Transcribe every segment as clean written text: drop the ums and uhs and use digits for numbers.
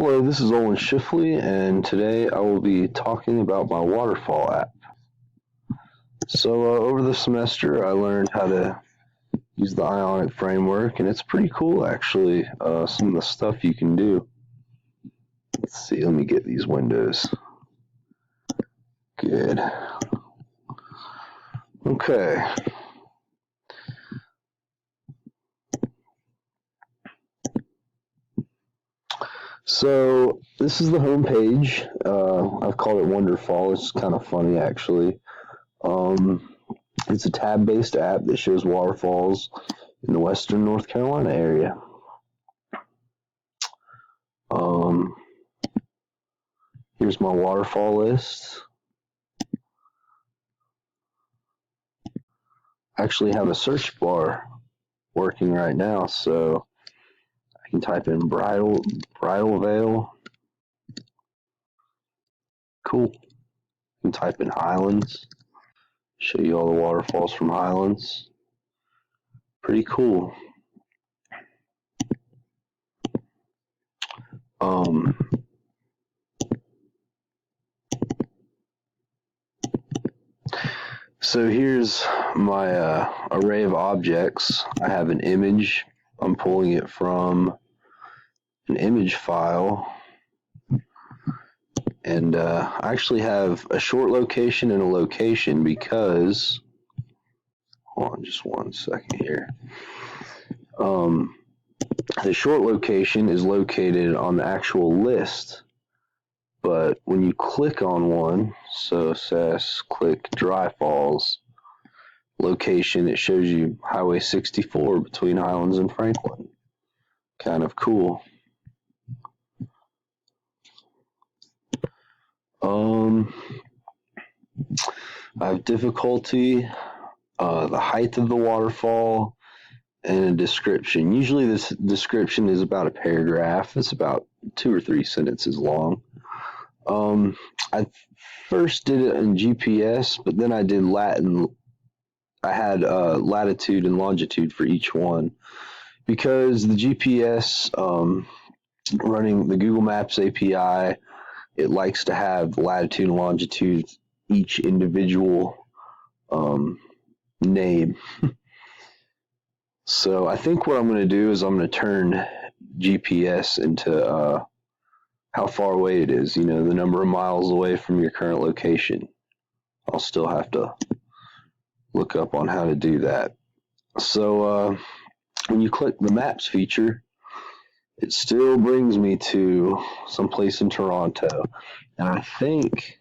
Hello, this is Olin Schiffley, and today I will be talking about my waterfall app. So, over the semester, I learned how to use the Ionic framework, and it's pretty cool actually. Some of the stuff you can do. Let's see, let me get these windows. Good. Okay. So, this is the home page. I've called it Wonderfall. It's kind of funny actually. It's a tab-based app that shows waterfalls in the western North Carolina area. Here's my waterfall list. I actually have a search bar working right now, so I can type in Bridal Veil. Cool. I can type in Highlands. Show you all the waterfalls from Highlands. Pretty cool. So here's my array of objects. I have an image. I'm pulling it from an image file. And I actually have a short location and a location because, hold on just one second here. The short location is located on the actual list, but when you click on one, so says click Dry Falls location, it shows you Highway 64 between Highlands and Franklin. Kind of cool. I have difficulty, the height of the waterfall, and a description. Usually this description is about a paragraph. It's about 2 or 3 sentences long. I first did it in GPS, but then I did Latin. I had latitude and longitude for each one because the GPS running the Google Maps API, it likes to have latitude and longitude each individual name. So I think what I'm going to do is I'm going to turn GPS into how far away it is, the number of miles away from your current location. I'll still have to look up on how to do that. So when you click the Maps feature, it still brings me to some place in Toronto. And I think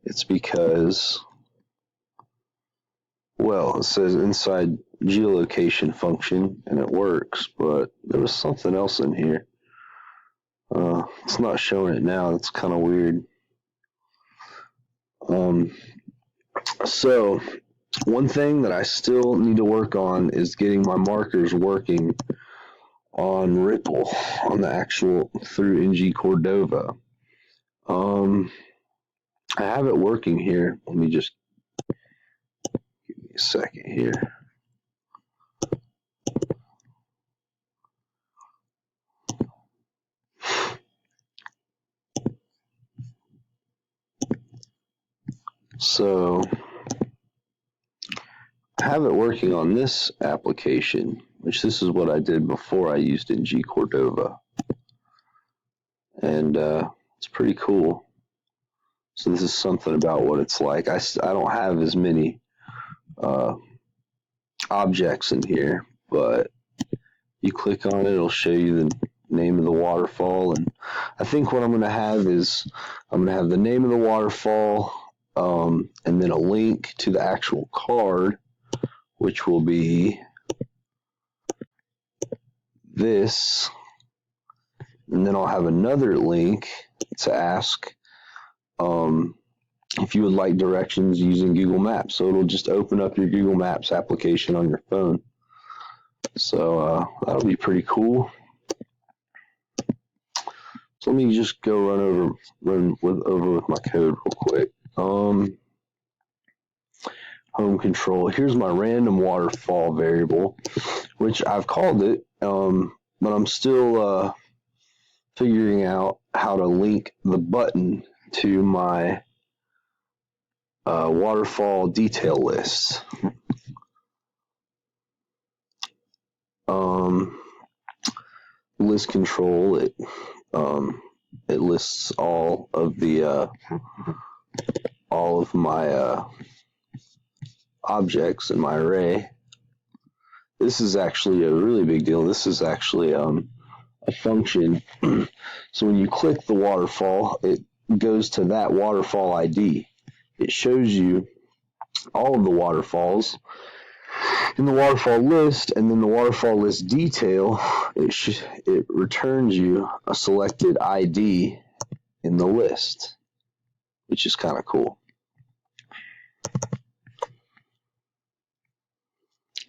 it's because, well, it says inside geolocation function, and it works, but there was something else in here. It's not showing it now. It's kind of weird. So one thing that I still need to work on is getting my markers working on Ripple, on the actual through NG Cordova. I have it working here. Let me just give me a second here. So I have it working on this application, which this is what I did before I used NG Cordova. And it's pretty cool. So this is something about what it's like. I don't have as many objects in here, but you click on it, it'll show you the name of the waterfall. And I think what I'm going to have is I'm going to have the name of the waterfall, and then a link to the actual card, which will be this. And then I'll have another link to ask if you would like directions using Google Maps. So it'll just open up your Google Maps application on your phone. So that'll be pretty cool. So let me just go run with my code real quick. Home control. Here's my random waterfall variable, which I've called it, but I'm still figuring out how to link the button to my waterfall detail list. Um, list control, it lists all of my objects in my array. This is actually a really big deal. This is actually a function. So when you click the waterfall, it goes to that waterfall ID. It shows you all of the waterfalls in the waterfall list, and then the waterfall list detail, it returns you a selected ID in the list, which is kind of cool.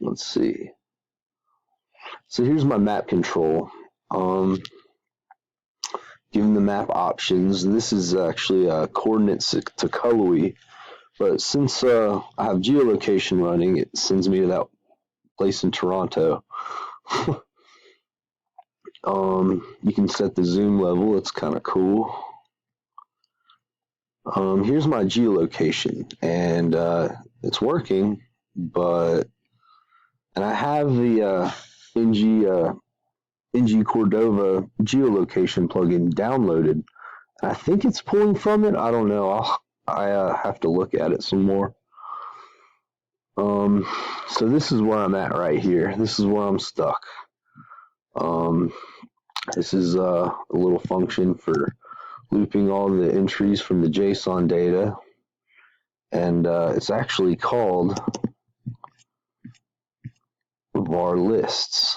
Let's see. So here's my map control. Given the map options, this is actually coordinates to Cullowhee, but since I have geolocation running, it sends me to that place in Toronto. You can set the zoom level. It's kind of cool. Here's my geolocation, and it's working, and I have the NG Cordova geolocation plugin downloaded. I think it's pulling from it. I don't know. I have to look at it some more. So this is where I'm at right here. This is where I'm stuck. This is a little function for looping all the entries from the JSON data, and it's actually called var lists.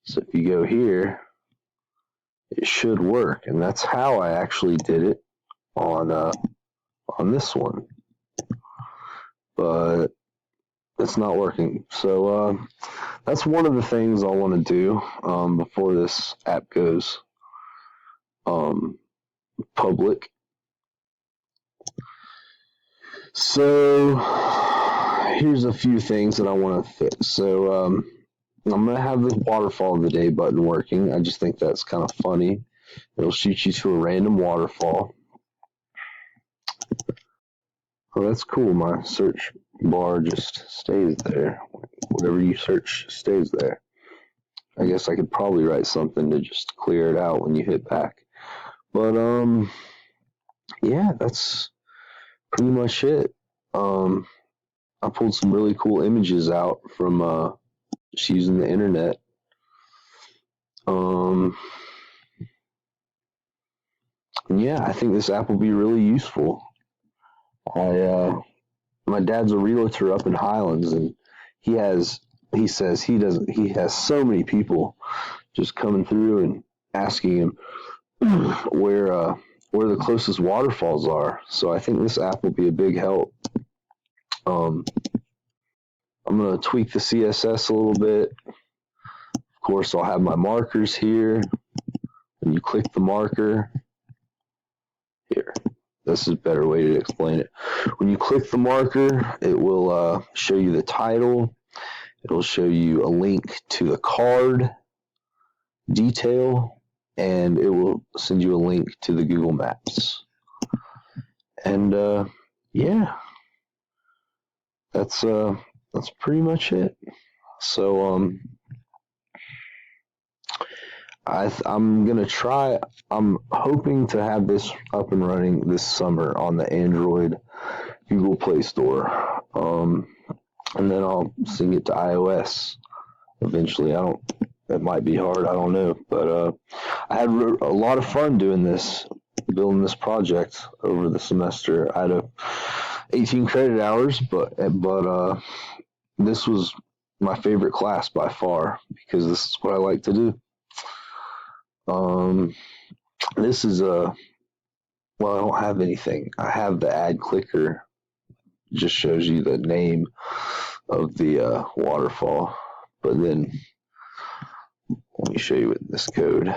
So if you go here, it should work, and that's how I actually did it on this one, but it's not working. So that's one of the things I want to do before this app goes public. So here's a few things that I want to fix. So I'm going to have the waterfall of the day button working. I just think that's kind of funny. It'll shoot you to a random waterfall. Oh, that's cool. My search bar just stays there. Whatever you search stays there. I guess I could probably write something to just clear it out when you hit back. But yeah, that's pretty much it. I pulled some really cool images out from just using the internet. Yeah, I think this app will be really useful. My dad's a realtor up in Highlands, and he says he has so many people just coming through and asking him where the closest waterfalls are. So I think this app will be a big help. I'm gonna tweak the CSS a little bit. Of course, I'll have my markers here. When you click the marker, here, this is a better way to explain it. When you click the marker, it will show you the title. It'll show you a link to the card detail, and it will send you a link to the Google Maps. And yeah, that's pretty much it. So I'm gonna try. I'm hoping to have this up and running this summer on the Android Google Play Store, and then I'll sing it to iOS eventually. It might be hard. I don't know, but I had a lot of fun doing this, building this project over the semester. I had 18 credit hours, but this was my favorite class by far because this is what I like to do. This is well, I don't have anything. I have the ad clicker. It just shows you the name of the waterfall. But then, let me show you with this code.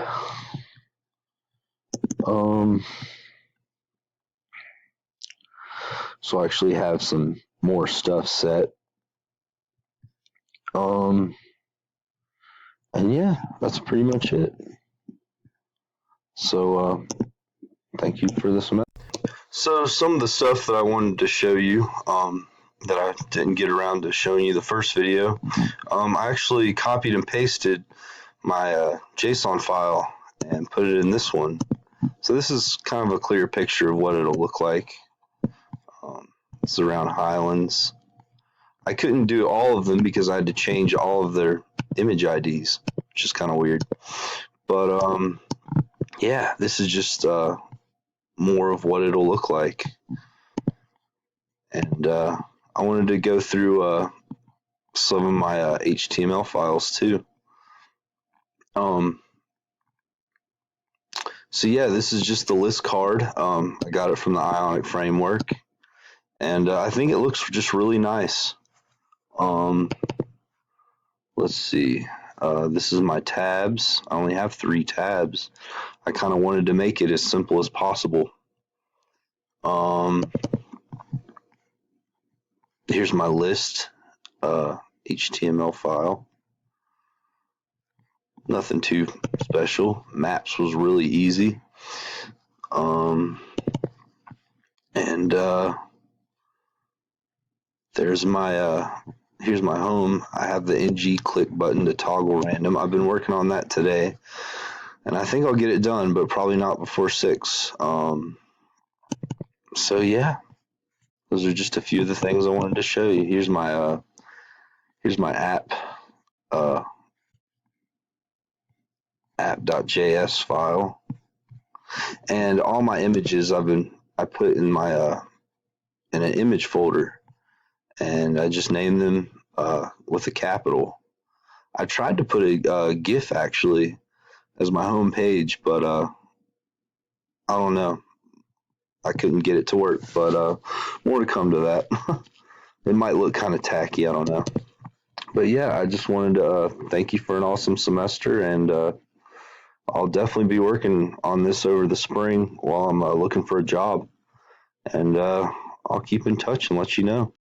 So I actually have some more stuff set. And yeah, that's pretty much it. So thank you for this semester. So some of the stuff that I wanted to show you, that I didn't get around to showing you the first video, I actually copied and pasted my JSON file and put it in this one. So this is kind of a clear picture of what it'll look like. It's around Highlands. I couldn't do all of them because I had to change all of their image IDs, which is kind of weird. But yeah, this is just more of what it'll look like. And I wanted to go through some of my HTML files too. So yeah, this is just the list card. I got it from the Ionic framework, and I think it looks just really nice. Let's see. This is my tabs. I only have 3 tabs. I kind of wanted to make it as simple as possible. Here's my list HTML file. Nothing too special. Maps was really easy. And there's my here's my home. I have the NG click button to toggle random. I've been working on that today, and I think I'll get it done, but probably not before 6. So yeah, those are just a few of the things I wanted to show you. Here's my app app.js file, and all my images I put in my in an image folder, and I just named them with a capital. I tried to put a GIF actually as my home page, but I don't know. I couldn't get it to work, but more to come to that. It might look kind of tacky, I don't know. But yeah, I just wanted to thank you for an awesome semester, and I'll definitely be working on this over the spring while I'm looking for a job. And I'll keep in touch and let you know.